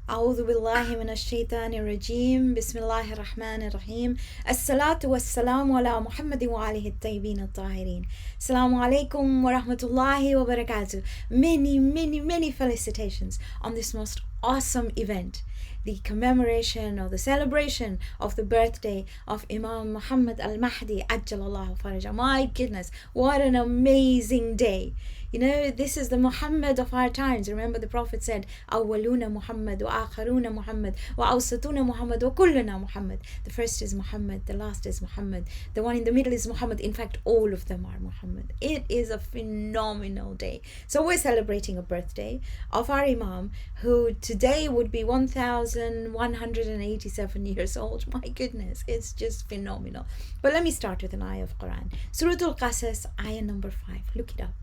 أعوذ بالله من الشيطان الرجيم بسم الله الرحمن الرحيم الصلاة والسلام على محمد وآله الطيبين الطاهرين. Assalamu alaikum wa rahmatullahi wa barakatuh. Many felicitations on this most awesome event, the commemoration or the celebration of the birthday of Imam Muhammad al-Mahdi ajjalallahu faraja. My goodness, what an amazing day. You know, this is the Muhammad of our times. Remember, the Prophet said, Awwaluna Muhammad wa akharuna Muhammad wa awsatuna Muhammad wa kulluna Muhammad. The first is Muhammad, the last is Muhammad, the one in the middle is Muhammad. In fact, all of them are Muhammad. It is a phenomenal day. So we're celebrating a birthday of our Imam, who today would be 1,187 years old. My goodness, it's just phenomenal. But let me start with an ayah of Quran. Surah Al-Qasas, ayah number 5. Look it up.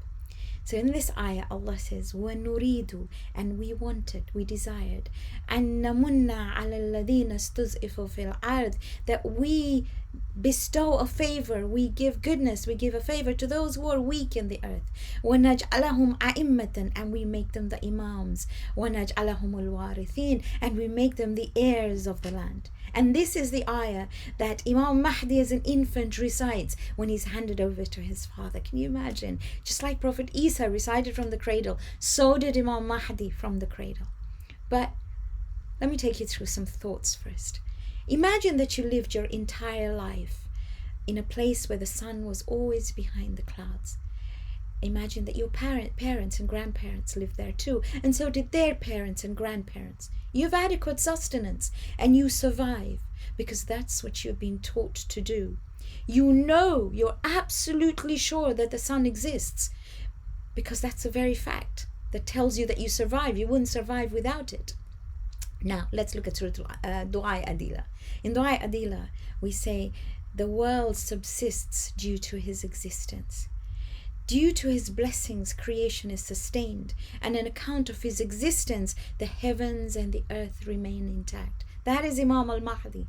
So in this ayah, Allah says, وَنُرِيدُ, and we wanted, we desired, أَن نَمُنَّ عَلَى الَّذِينَ اسْتُضْعِفُوا فِي الْأَرْضِ, that we bestow a favor, we give goodness, we give a favor to those who are weak in the earth. وَنَجْعَلَهُمْ أَئِمَّةً, and we make them the imams. وَنَجْعَلَهُمُ الْوَارِثِينَ, and we make them the heirs of the land. And this is the ayah that Imam Mahdi as an infant recites when he's handed over to his father. Can you imagine? Just like Prophet Isa recited from the cradle, so did Imam Mahdi from the cradle. But let me take you through some thoughts first. Imagine that you lived your entire life in a place where the sun was always behind the clouds. Imagine that your parents and grandparents lived there too, and so did their parents and grandparents. You have adequate sustenance, and you survive, because that's what you've been taught to do. You know, you're absolutely sure that the sun exists, because that's a very fact that tells you that you survive. You wouldn't survive without it. Now, let's look at Surah Dua Adila. In Dua Adila, we say, the world subsists due to his existence. Due to his blessings, creation is sustained, and on account of his existence, the heavens and the earth remain intact. That is Imam al-Mahdi.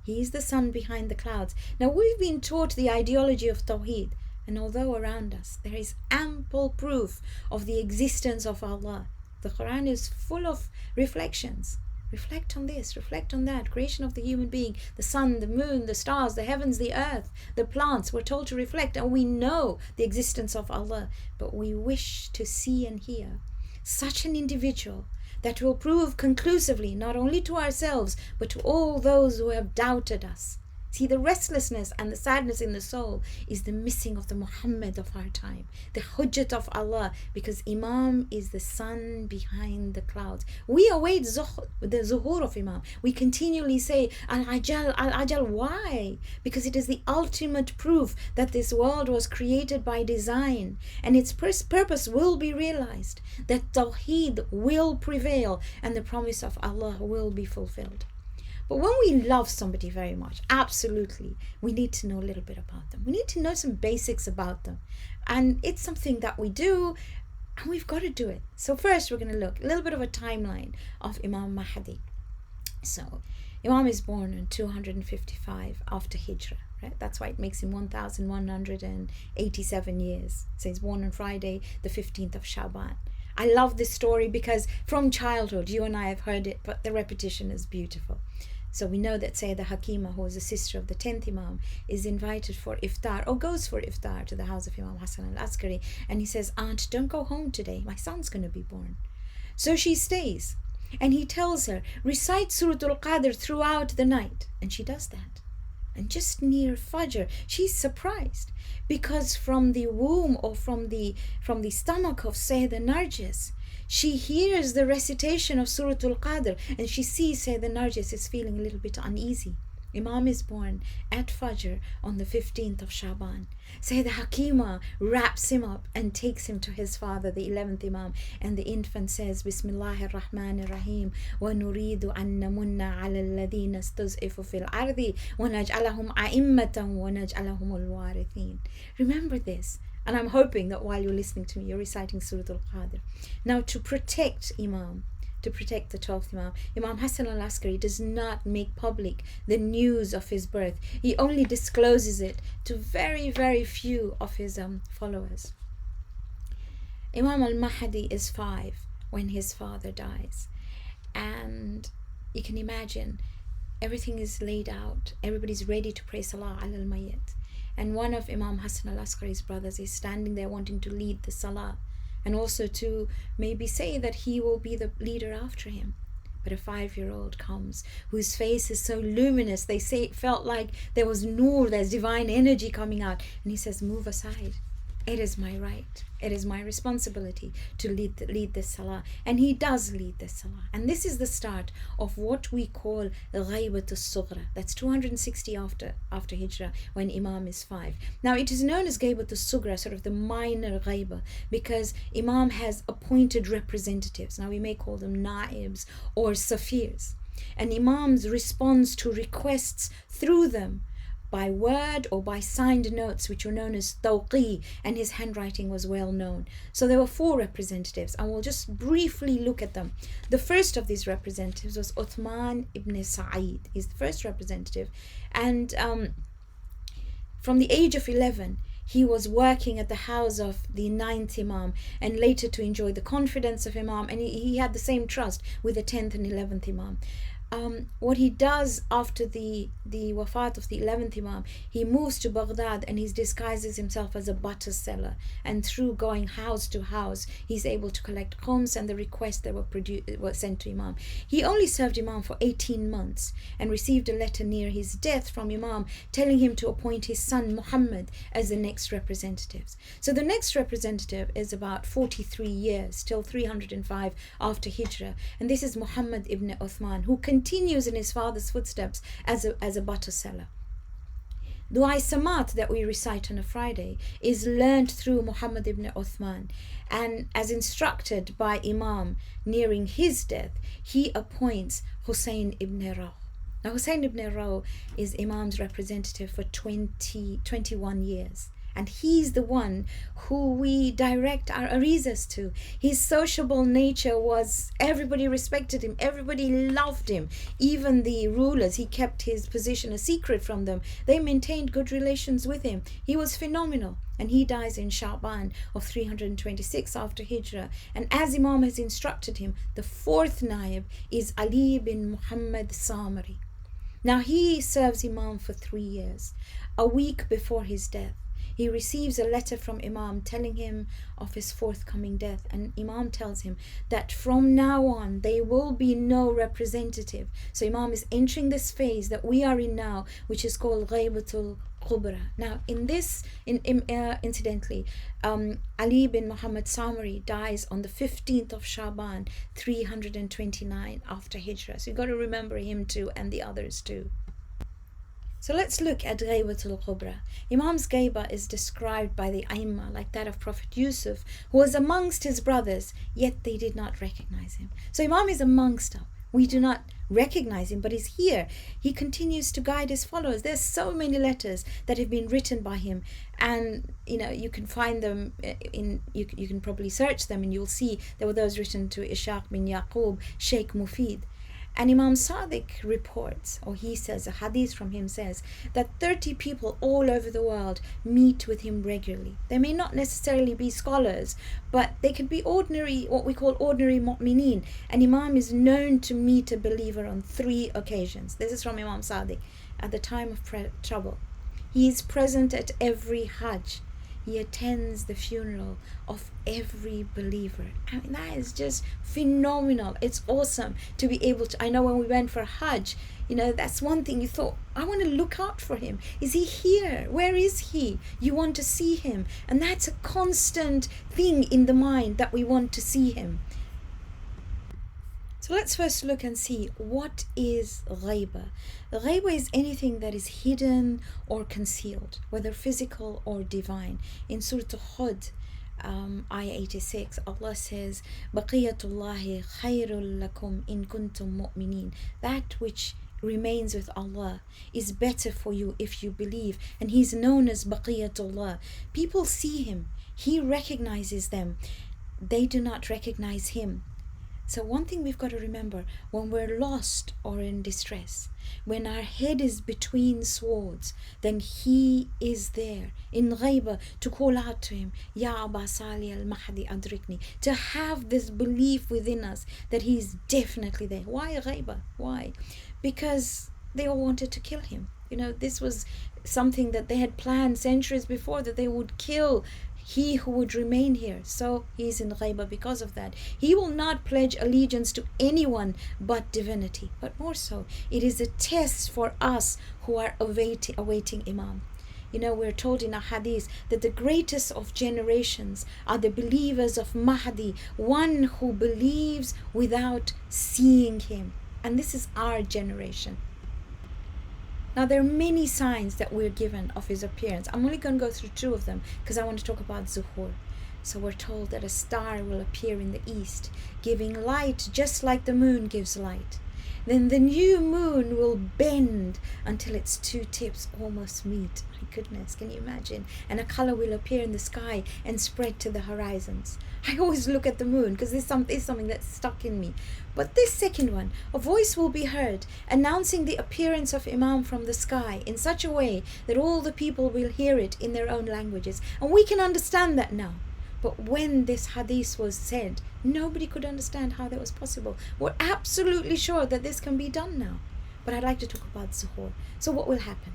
He is the sun behind the clouds. Now, we've been taught the ideology of Tawheed, and although around us there is ample proof of the existence of Allah, the Quran is full of reflections. Reflect on this, reflect on that, creation of the human being, the sun, the moon, the stars, the heavens, the earth, the plants. We're told to reflect, and we know the existence of Allah, but we wish to see and hear such an individual that will prove conclusively, not only to ourselves, but to all those who have doubted us. See, the restlessness and the sadness in the soul is the missing of the Muhammad of our time, the Hujjat of Allah, because Imam is the sun behind the clouds. We await the Zuhur of Imam. We continually say, Al-Ajal, Al-Ajal. Why? Because it is the ultimate proof that this world was created by design, and its purpose will be realized, that Tawheed will prevail, and the promise of Allah will be fulfilled. But when we love somebody very much, absolutely, we need to know a little bit about them. We need to know some basics about them. And it's something that we do, and we've got to do it. So first, we're going to look a little bit of a timeline of Imam Mahdi. So, Imam is born in 255 after Hijrah, right? That's why it makes him 1,187 years. So he's born on Friday, the 15th of Shaban. I love this story because from childhood, you and I have heard it, but the repetition is beautiful. So we know that Sayyidah Hakima, who is the sister of the 10th Imam, is invited for iftar, or goes for iftar to the house of Imam Hassan al-Askari. And he says, Aunt, don't go home today. My son's going to be born. So she stays. And he tells her, recite Surah Al-Qadr throughout the night. And she does that. And just near Fajr, she's surprised, because from the womb, or from the stomach of Sayyidah Narjis, she hears the recitation of Surah Al-Qadr, and she sees Sayyidah Narjis is feeling a little bit uneasy. Imam is born at Fajr on the 15th of Shaban. Sayyidah Hakima wraps him up and takes him to his father, the 11th Imam, and the infant says, Bismillahir Rahmanir Rahim, wa nuridu an namunna ala alladhina istuz'ifu fil ardi wa naj'alahum a'immatan wa naj'alahum al-warithin. Remember this, and I'm hoping that while you're listening to me, you're reciting Surah Al-Qadr. Now, to protect Imam, to protect the 12th Imam, Imam Hassan al-Askari does not make public the news of his birth. He only discloses it to very, very few of his followers. Imam al-Mahdi is 5 when his father dies. And you can imagine everything is laid out. Everybody's ready to pray Salah al Mayyit. And one of Imam Hassan al-Askari's brothers is standing there wanting to lead the Salah, and also to maybe say that he will be the leader after him. But a 5-year-old comes whose face is so luminous, they say it felt like there was nur, there's divine energy coming out. And he says, move aside. It is my right. It is my responsibility to lead this Salah. And he does lead this Salah. And this is the start of what we call Ghaybat al-Sughra. That's 260 after Hijrah, when Imam is 5. Now it is known as Ghaybat al-Sughra, sort of the minor Ghayba, because Imam has appointed representatives. Now we may call them Naibs or Safirs. And Imam's responds to requests through them, by word or by signed notes, which were known as tawqi, and his handwriting was well known. So there were 4 representatives, and we'll just briefly look at them. The first of these representatives was Uthman ibn Sa'id. He's the first representative, and from the age of 11, he was working at the house of the 9th Imam, and later to enjoy the confidence of Imam, and he had the same trust with the 10th and 11th Imam. What he does after the wafat of the 11th Imam, he moves to Baghdad and he disguises himself as a butter seller, and through going house to house he's able to collect khums and the requests that were sent to Imam. He only served Imam for 18 months and received a letter near his death from Imam telling him to appoint his son Muhammad as the next representative. So the next representative is about 43 years, till 305 after Hijrah, and this is Muhammad ibn Uthman, who continues in his father's footsteps as a butter seller. Dua Samat that we recite on a Friday is learned through Muhammad ibn Uthman, and as instructed by Imam nearing his death, he appoints Hussein ibn Raw. Now Hussein ibn Raw is Imam's representative for 21 years. And he's the one who we direct our arizas to. His sociable nature was, everybody respected him, everybody loved him. Even the rulers, he kept his position a secret from them. They maintained good relations with him. He was phenomenal. And he dies in Sha'ban of 326 after Hijrah. And as Imam has instructed him, the 4th Naib is Ali bin Muhammad Samari. Now he serves Imam for 3 years. A week before his death, he receives a letter from Imam telling him of his forthcoming death, and Imam tells him that from now on there will be no representative. So Imam is entering this phase that we are in now, which is called Ghaybatul Kubra. Now incidentally, Ali bin Muhammad Samari dies on the 15th of Sha'ban 329 after Hijrah. So you've got to remember him too, and the others too. So let's look at Ghaybatul Kubra. Imam's Ghayba is described by the Aimma like that of Prophet Yusuf, who was amongst his brothers, yet they did not recognize him. So Imam is amongst us. We do not recognize him, but he's here. He continues to guide his followers. There's so many letters that have been written by him, and you can find them you can probably search them, and you'll see there were those written to Ishaq bin Yaqub, Sheikh Mufid. And Imam Sadiq reports, or he says, a hadith from him says, that 30 people all over the world meet with him regularly. They may not necessarily be scholars, but they could be ordinary, what we call ordinary mu'mineen. And Imam is known to meet a believer on 3 occasions. This is from Imam Sadiq, at the time of trouble. He is present at every Hajj. He attends the funeral of every believer. I mean, that is just phenomenal. It's awesome to be able to. I know when we went for Hajj, that's one thing you thought, I want to look out for him. Is he here? Where is he? You want to see him. And that's a constant thing in the mind, that we want to see him. So let's first look and see, what is ghayba? Ghayba is anything that is hidden or concealed, whether physical or divine. In Surah Hud, ayah 86, Allah says, Baqiyatullahi khayrul lakum in kuntum mu'mineen. That which remains with Allah is better for you if you believe. And He's known as Baqiyatullah. People see Him. He recognizes them. They do not recognize Him. So one thing we've got to remember, when we're lost or in distress, when our head is between swords, then he is there in ghaiba to call out to him, Ya Aba Sali al-Mahdi adrikni, to have this belief within us that he's definitely there. Why ghaiba? Why? Because they all wanted to kill him. This was something that they had planned centuries before, that they would kill he who would remain here. So he's in ghaiba because of that. He will not pledge allegiance to anyone but divinity. But more so, it is a test for us who are awaiting Imam. We're told in a hadith that the greatest of generations are the believers of Mahdi, one who believes without seeing him. And this is our generation. Now, there are many signs that we're given of his appearance. I'm only going to go through 2 of them because I want to talk about Zuhur. So we're told that a star will appear in the east, giving light just like the moon gives light. Then the new moon will bend until its 2 tips almost meet. My goodness, can you imagine? And a color will appear in the sky and spread to the horizons. I always look at the moon because this is something that's stuck in me. But this second one, a voice will be heard announcing the appearance of Imam from the sky in such a way that all the people will hear it in their own languages. And we can understand that now. But when this hadith was said, nobody could understand how that was possible. We're absolutely sure that this can be done now. But I'd like to talk about Zuhur. So what will happen?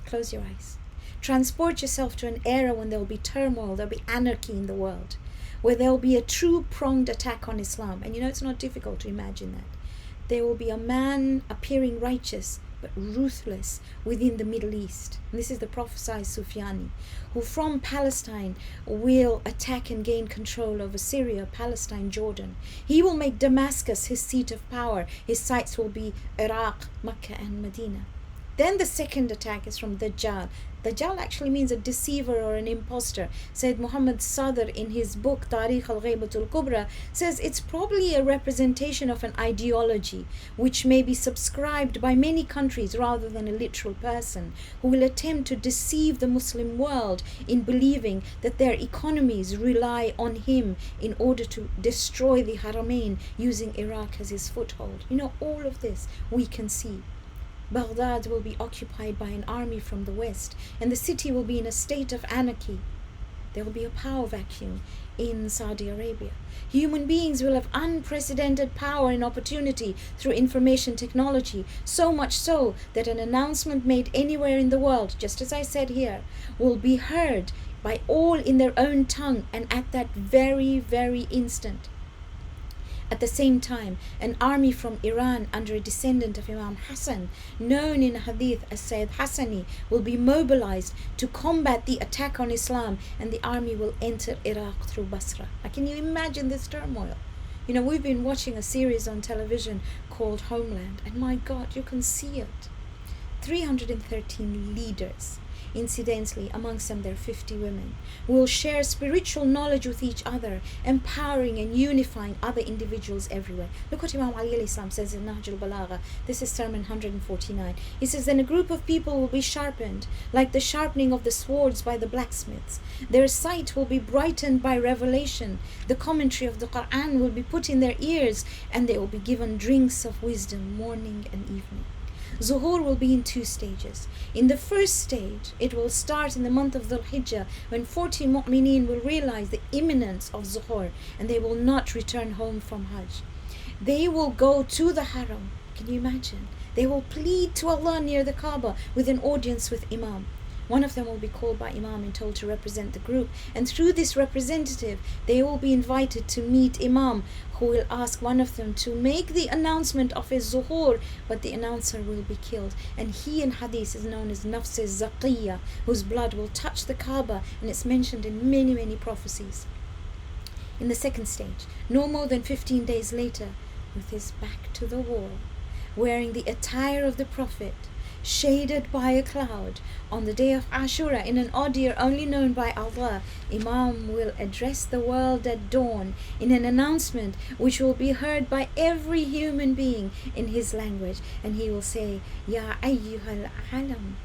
Close your eyes. Transport yourself to an era when there will be turmoil, there will be anarchy in the world, where there will be a true pronged attack on Islam. And it's not difficult to imagine that. There will be a man appearing righteous but ruthless within the Middle East. And this is the prophesied Sufyani, who from Palestine will attack and gain control over Syria, Palestine, Jordan. He will make Damascus his seat of power. His sites will be Iraq, Mecca and Medina. Then the second attack is from Dajjal. Dajjal actually means a deceiver or an imposter. Sayyid Muhammad Sadr in his book Tarikh al-Ghaybatul Kubra says it's probably a representation of an ideology which may be subscribed by many countries rather than a literal person, who will attempt to deceive the Muslim world in believing that their economies rely on him in order to destroy the Haramain, using Iraq as his foothold. All of this we can see. Baghdad will be occupied by an army from the west, and the city will be in a state of anarchy. There will be a power vacuum in Saudi Arabia. Human beings will have unprecedented power and opportunity through information technology, so much so that an announcement made anywhere in the world, just as I said here, will be heard by all in their own tongue and at that very, very instant. At the same time, an army from Iran under a descendant of Imam Hassan, known in hadith as Sayyid Hassani, will be mobilized to combat the attack on Islam, and the army will enter Iraq through Basra. Now, can you imagine this turmoil? We've been watching a series on television called Homeland, and my God, you can see it. 313 leaders. Incidentally, amongst them there are 50 women, will share spiritual knowledge with each other, empowering and unifying other individuals everywhere. Look what Imam Ali al-Islam says in Nahj al-Balagha. This is Sermon 149. He says, then a group of people will be sharpened, like the sharpening of the swords by the blacksmiths. Their sight will be brightened by revelation. The commentary of the Quran will be put in their ears, and they will be given drinks of wisdom morning and evening. Zuhur will be in 2 stages. In the first stage, it will start in the month of Dhul Hijjah, when 40 mu'mineen will realize the imminence of Zuhur, and they will not return home from Hajj. They will go to the Haram. Can you imagine? They will plead to Allah near the Kaaba with an audience with Imam. One of them will be called by Imam and told to represent the group, and through this representative they will be invited to meet Imam, who will ask one of them to make the announcement of his zuhur, but the announcer will be killed, and he in hadith is known as Nafs al-Zaqiyya, whose blood will touch the Kaaba, and it's mentioned in many prophecies. In the second stage, no more than 15 days later, with his back to the wall, wearing the attire of the Prophet, shaded by a cloud, on the day of Ashura, in an audio only known by Allah, Imam will address the world at dawn in an announcement which will be heard by every human being in his language, and he will say, Ya ayyuhal alam,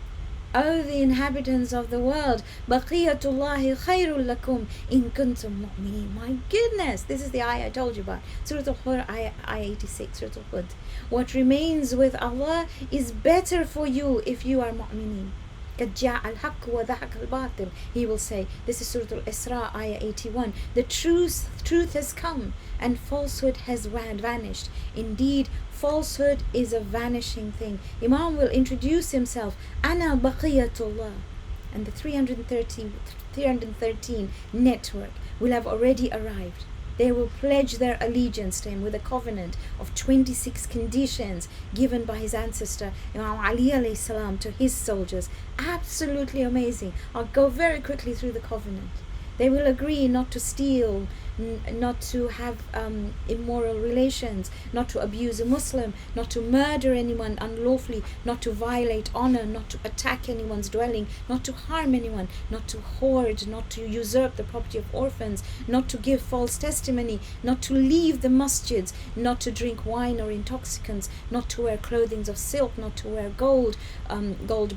O the inhabitants of the world, Baqiyatullahi khayrul lakum in kuntum mu'mineen. My goodness, this is the ayah I told you about. Surah Al-Hud, ayah 86, Surah Al-Hud. What remains with Allah is better for you if you are mu'mineen. قَدْ جَاءَ الْحَقُّ وَذَهَقَ الْبَاطِلُ. He will say, this is Surah Al-Isra, ayah 81. The truth has come and falsehood has vanished. Indeed, falsehood is a vanishing thing. Imam will introduce himself, Ana Baqiyatullah. And the 313 network will have already arrived. They will pledge their allegiance to him with a covenant of 26 conditions given by his ancestor Imam Ali alayhi salam to his soldiers. Absolutely amazing. I'll go very quickly through the covenant. They will agree not to steal, not to have immoral relations, not to abuse a Muslim, not to murder anyone unlawfully, not to violate honor, not to attack anyone's dwelling, not to harm anyone, not to hoard, not to usurp the property of orphans, not to give false testimony, not to leave the masjids, not to drink wine or intoxicants, not to wear clothing of silk, not to wear gold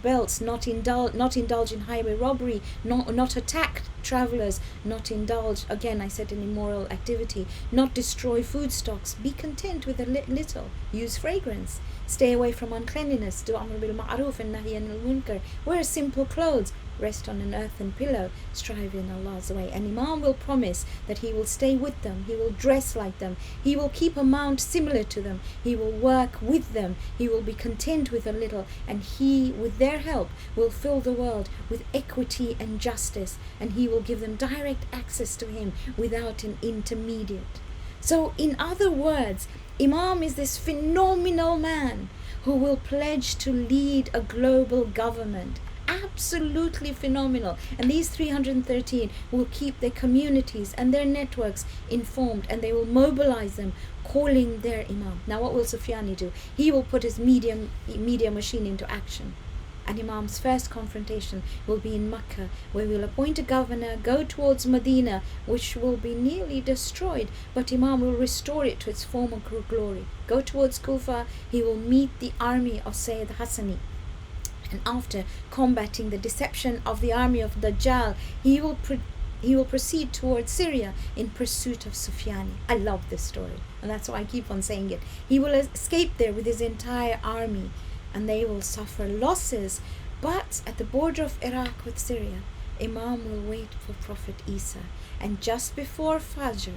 belts, not indulge in highway robbery, not attack travelers, not indulge, again I said, in immoral activity, not destroy food stocks, be content with a little, use fragrance, stay away from uncleanliness, do amr bil ma'ruf and nahi anil munkar, wear simple clothes, rest on an earthen pillow, strive in Allah's way. And Imam will promise that he will stay with them, he will dress like them, he will keep a mount similar to them, he will work with them, he will be content with a little, and he, with their help, will fill the world with equity and justice, and he will give them direct access to him without an intermediate. So in other words, Imam is this phenomenal man who will pledge to lead a global government. Absolutely phenomenal. And these 313 will keep their communities and their networks informed, and they will mobilize them, calling their Imam. Now what will Sufyani do? He will put his media machine into action. And Imam's first confrontation will be in Mecca, where we'll appoint a governor, go towards Medina, which will be nearly destroyed, but Imam will restore it to its former glory. Go towards Kufa, he will meet the army of Sayyid Hassani. And after combating the deception of the army of Dajjal, he will proceed towards Syria in pursuit of Sufyani. I love this story, and that's why I keep on saying it. He will escape there with his entire army, and they will suffer losses. But at the border of Iraq with Syria, Imam will wait for Prophet Isa, and just before Fajr,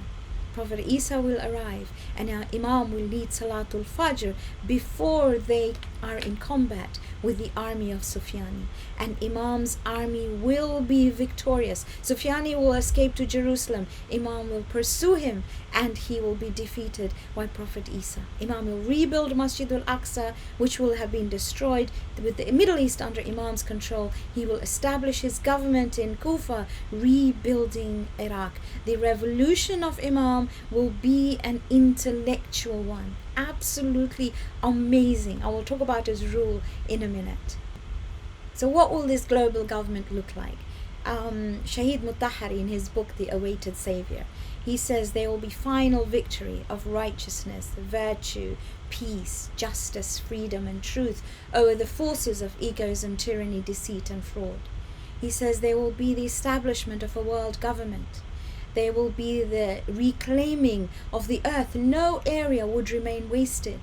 Prophet Isa will arrive, and Imam will lead Salatul Fajr before they are in combat with the army of Sufyani. And Imam's army will be victorious. Sufyani will escape to Jerusalem. Imam will pursue him, and he will be defeated by Prophet Isa. Imam will rebuild Masjid al-Aqsa, which will have been destroyed. With the Middle East under Imam's control, he will establish his government in Kufa, rebuilding Iraq. The revolution of Imam will be an intellectual one. Absolutely amazing. I will talk about his rule in a minute. So what will this global government look like? Shahid Mutahari, in his book The Awaited Savior, he says there will be final victory of righteousness, virtue, peace, justice, freedom and truth over the forces of egoism, tyranny, deceit and fraud. He says there will be the establishment of a world government. There will be the reclaiming of the earth. No area would remain wasted.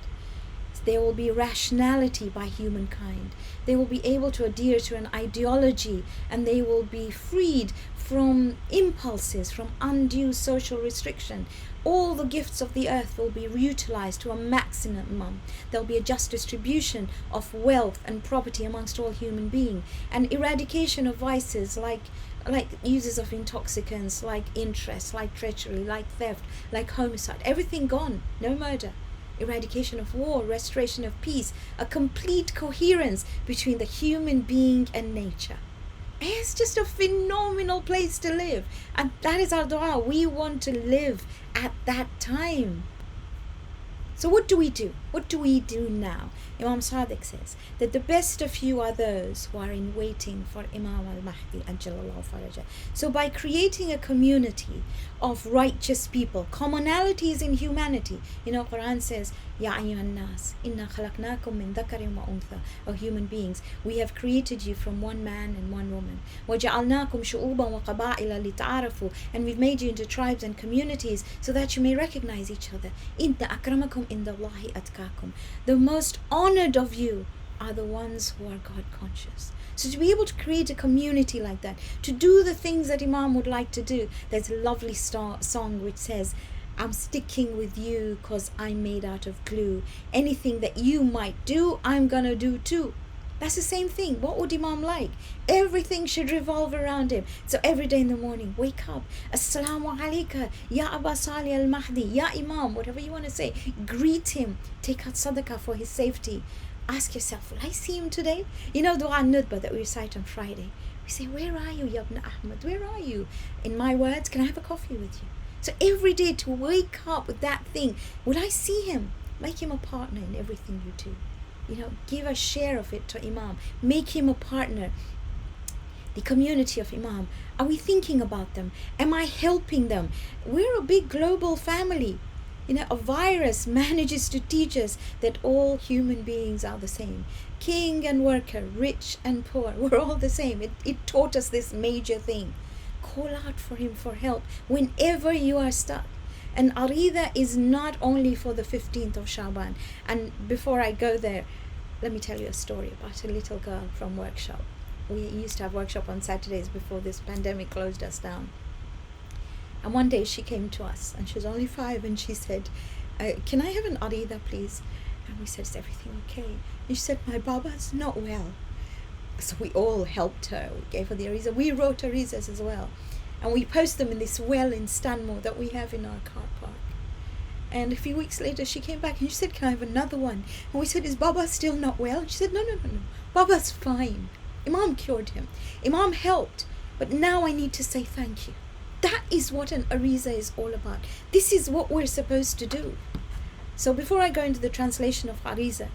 There will be rationality by humankind. They will be able to adhere to an ideology, and they will be freed from impulses, from undue social restriction. All the gifts of the earth will be utilized to a maximum. There will be a just distribution of wealth and property amongst all human beings, and eradication of vices like uses of intoxicants, like interest, like treachery, like theft, like homicide. Everything gone. No murder. Eradication of war, restoration of peace, a complete coherence between the human being and nature. It's just a phenomenal place to live, and that is our dua. We want to live at that time. So what do we do? What do we do now? Imam Sadiq says that the best of you are those who are in waiting for Imam al-Mahdi Ajjalallahu Faraja. So by creating a community of righteous people, commonalities in humanity, Quran says, Ya ayyuhan nas, inna khalaqnakum min dhakarin wa untha, O human beings, we have created you from one man and one woman. وَجَعَلْنَاكُمْ شُعُوبًا وَقَبَائِلَ لِتَعَارَفُوا, and we've made you into tribes and communities so that you may recognize each other. Inna akramakum indallahi atkakum. The most honored of you are the ones who are God conscious. So to be able to create a community like that, to do the things that Imam would like to do, there's a lovely song which says, I'm sticking with you because I'm made out of glue. Anything that you might do, I'm gonna do too. That's the same thing. What would Imam like? Everything should revolve around him. So every day in the morning, wake up. Assalamu alaikum, Ya Aba Salih al-Mahdi, Ya Imam, whatever you want to say. Greet him. Take out sadaqah for his safety. Ask yourself, will I see him today? Dua Nudba that we recite on Friday. We say, where are you, Ya Ibn Ahmad? Where are you? In my words, can I have a coffee with you? So every day to wake up with that thing. Will I see him? Make him a partner in everything you do. Give a share of it to Imam. Make him a partner. The community of Imam. Are we thinking about them? Am I helping them? We're a big global family. A virus manages to teach us that all human beings are the same. King and worker, rich and poor, we're all the same. It taught us this major thing. Call out for him for help whenever you are stuck. And Arida is not only for the 15th of Shaban. And before I go there, let me tell you a story about a little girl from workshop. We used to have workshop on Saturdays before this pandemic closed us down. And one day she came to us, and she was only 5, and she said, can I have an Arida, please? And we said, is everything okay? And she said, my Baba's not well. So we all helped her. We gave her the Ariza. We wrote Arizas as well. And we post them in this well in Stanmore that we have in our car park. And a few weeks later, she came back and she said, can I have another one? And we said, is Baba still not well? And she said, no. Baba's fine. Imam cured him. Imam helped. But now I need to say thank you. That is what an Ariza is all about. This is what we're supposed to do. So before I go into the translation of Ariza,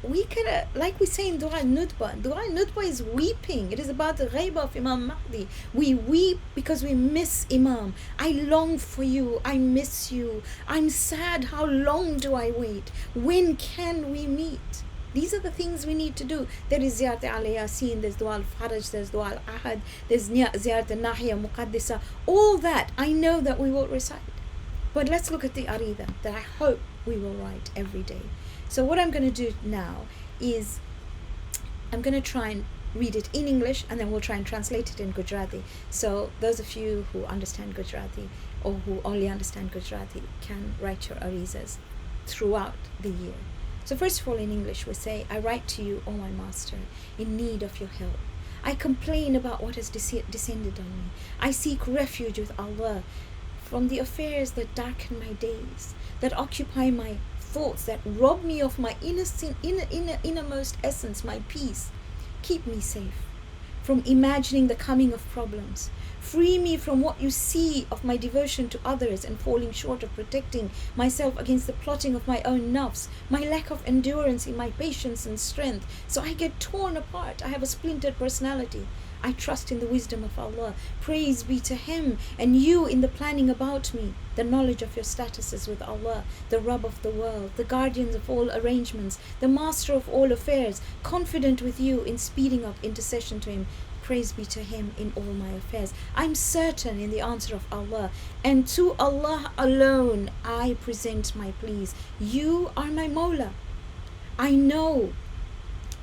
we could, like we say in Dua Nudba is weeping. It is about the ghaiba of Imam Mahdi. We weep because we miss Imam. I long for you. I miss you. I'm sad. How long do I wait? When can we meet? These are the things we need to do. There is Ziyarat al-Yasin, there's Dua al-Faraj, there's Dua al-Ahad, there's Ziyarat al-Nahiya Muqaddisa. All that I know that we will recite. But let's look at the Arida that I hope we will write every day. So what I'm going to do now is I'm going to try and read it in English, and then we'll try and translate it in Gujarati. So those of you who understand Gujarati or who only understand Gujarati can write your Arizas throughout the year. So first of all, in English we say, I write to you, O my Master, in need of your help. I complain about what has descended on me. I seek refuge with Allah from the affairs that darken my days, that occupy my thoughts, that rob me of my innermost essence, my peace. Keep me safe from imagining the coming of problems. Free me from what you see of my devotion to others and falling short of protecting myself against the plotting of my own nafs, my lack of endurance in my patience and strength. So I get torn apart. I have a splintered personality. I trust in the wisdom of Allah. Praise be to Him, and you in the planning about me, the knowledge of your statuses with Allah, the Rabb of the world, the guardians of all arrangements, the master of all affairs, confident with you in speeding up intercession to Him. Praise be to Him in all my affairs. I'm certain in the answer of Allah, and to Allah alone I present my pleas. You are my Mawla. I know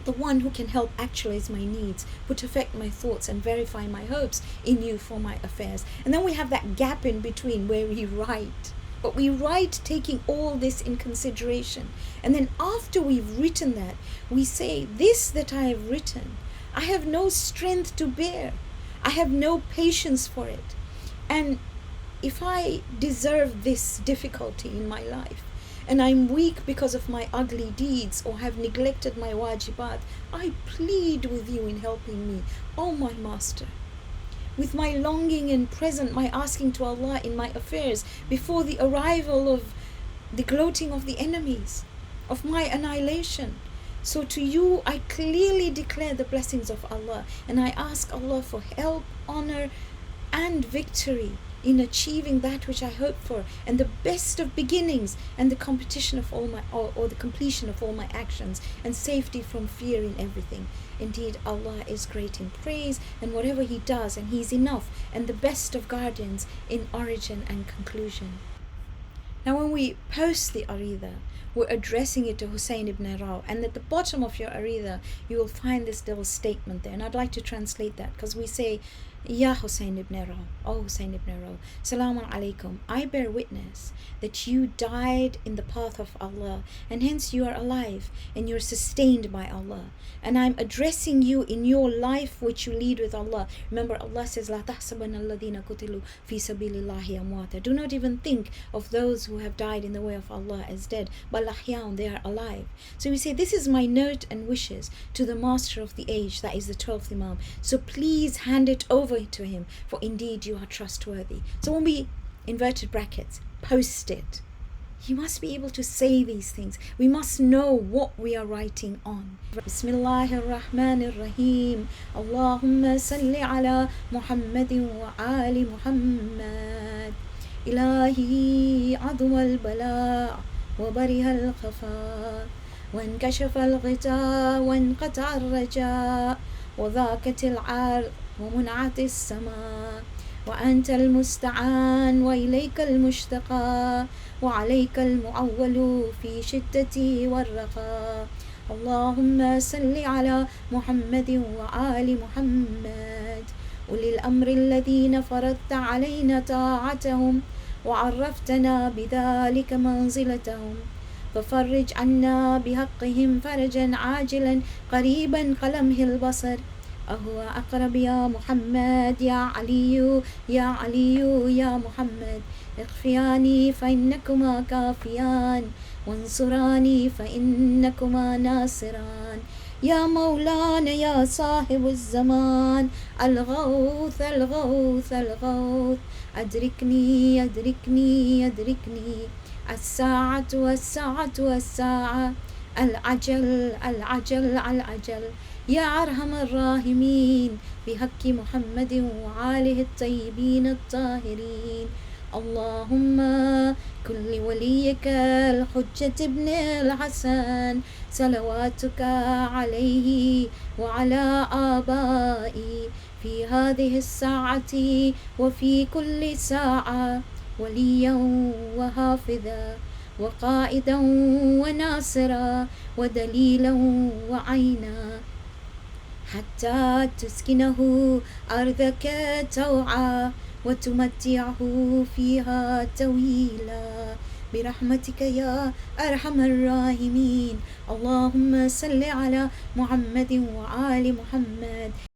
the one who can help actualize my needs, put effect my thoughts, and verify my hopes in you for my affairs. And then we have that gap in between where we write. But we write taking all this in consideration. And then after we've written that, we say, this that I have written, I have no strength to bear. I have no patience for it. And if I deserve this difficulty in my life, and I'm weak because of my ugly deeds or have neglected my wajibat, I plead with you in helping me, O my Master. With my longing and present, my asking to Allah in my affairs, before the arrival of the gloating of the enemies, of my annihilation. So to you I clearly declare the blessings of Allah, and I ask Allah for help, honor, and victory in achieving that which I hope for, and the best of beginnings, and the competition of all my or the completion of all my actions, and safety from fear in everything. Indeed, Allah is great in praise, and whatever He does, and He is enough, and the best of guardians in origin and conclusion. Now when we post the arida, we're addressing it to Hussein ibn Raw, and at the bottom of your arida you will find this little statement there, and I'd like to translate that, because we say, Ya Hussein ibn Raw, O Hussein ibn Raw, Salamun alaykum, I bear witness that you died in the path of Allah, and hence you are alive, and you're sustained by Allah, and I'm addressing you in your life which you lead with Allah. Remember, Allah says, La tahsabanna alladhina qutilu fi sabilillahi amwata. Do not even think of those who have died in the way of Allah as dead, but lahyaun, they are alive. So we say, this is my note and wishes to the master of the age, that is the 12th Imam. So please hand it over to him, for indeed you are trustworthy. So when we, inverted brackets, post it, you must be able to say these things. We must know what we are writing on. Bismillahir Rahmanir Rahim. Allahumma salli ala Muhammadin wa ali Muhammad. Ilahi adwa al-bala wa bariha al-khafa wa inkashafa al-ghita wa inqata al-raja wa dhaqat al-'ar wa mun'at as-sama wa anta al-musta'an wa ilayka al-mushtaqa وعليك المعول في شدتي والرخاء. اللهم صل على محمد وآل محمد أولي الأمر الذين فرضت علينا طاعتهم وعرفتنا بذلك منزلتهم، ففرج عنا بحقهم فرجا عاجلا قريبا كلمح البصر. أهو أقرب يا محمد، يا علي يا علي يا محمد، اغفياني فإنكما كافيان وانصراني فإنكما ناصران. يا مولانا يا صاحب الزمان، الغوث الغوث الغوث، أدركني أدركني أدركني، الساعة الساعة الساعة، العجل العجل العجل. يا أرحم الراحمين بحق محمد وآله الطيبين الطاهرين. اللهم كن لوليك الحجة ابن الحسن صلواتك عليه وعلى آبائي في هذه الساعة وفي كل ساعة وليا وحافظا وقائدا وناصرا ودليلا وعينا، حتى تسكنه أرضك توعا وتمتعه فيها طويلا برحمتك يا أرحم الراحمين. اللهم صل على محمد وآل محمد.